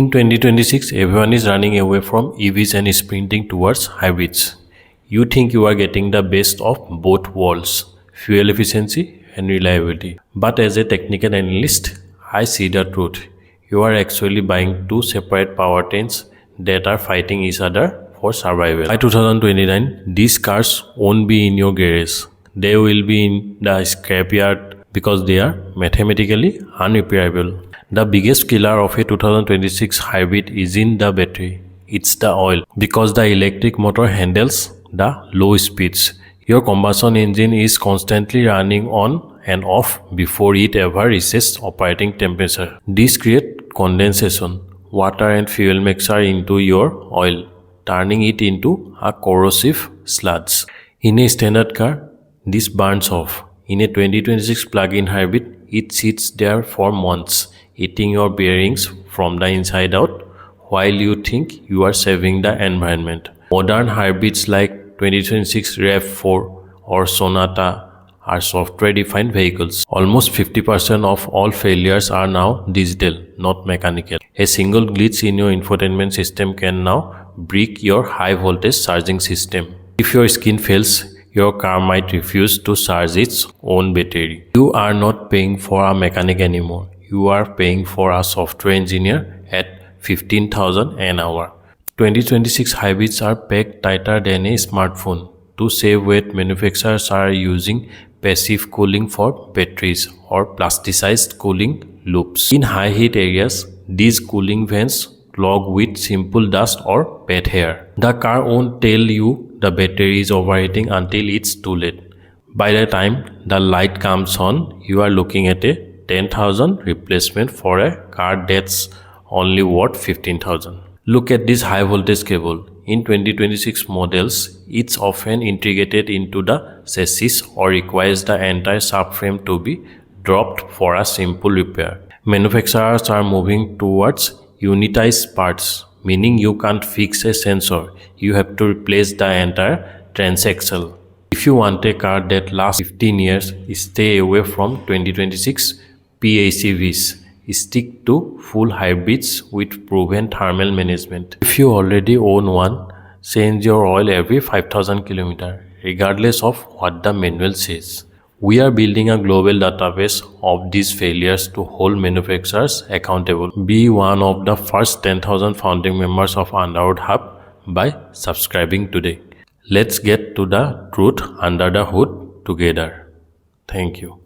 In 2026, everyone is running away from EVs and sprinting towards hybrids. You think you are getting the best of both worlds, fuel efficiency and reliability. But as a technical analyst, I see the truth. You are actually buying two separate powertrains that are fighting each other for survival. By 2029, these cars won't be in your garage. They will be in the scrapyard because they are mathematically unrepairable. The biggest killer of a 2026 hybrid isn't the battery, it's the oil. Because the electric motor handles the low speeds. Your combustion engine is constantly running on and off before it ever reaches operating temperature. This creates condensation, water and fuel mixture into your oil, turning it into a corrosive sludge. In a standard car, this burns off. In a 2026 plug-in hybrid, it sits there for months, eating your bearings from the inside out while you think you are saving the environment. Modern hybrids like 2026 RAV4 or Sonata are software-defined vehicles. Almost 50% of all failures are now digital, not mechanical. A single glitch in your infotainment system can now break your high-voltage charging system. If your skin fails, your car might refuse to charge its own battery. You are not paying for a mechanic anymore. You are paying for a software engineer at $15,000 an hour. 2026 hybrids are packed tighter than a smartphone. To save weight, manufacturers are using passive cooling for batteries or plasticized cooling loops. In high heat areas, these cooling vents clog with simple dust or pet hair. The car won't tell you the battery is overheating until it's too late. By the time the light comes on, you are looking at a $10,000 replacement for a car that's only worth $15,000. Look at this high voltage cable. In 2026 models, it's often integrated into the chassis or requires the entire subframe to be dropped for a simple repair. Manufacturers are moving towards unitized parts, meaning you can't fix a sensor, you have to replace the entire transaxle. If you want a car that lasts 15 years, stay away from 2026 PHEVs. Stick to full hybrids with proven thermal management. If you already own one, change your oil every 5,000 km, regardless of what the manual says. We are building a global database of these failures to hold manufacturers accountable. Be one of the first 10,000 founding members of Underhood Hub by subscribing today. Let's get to the truth under the hood together. Thank you.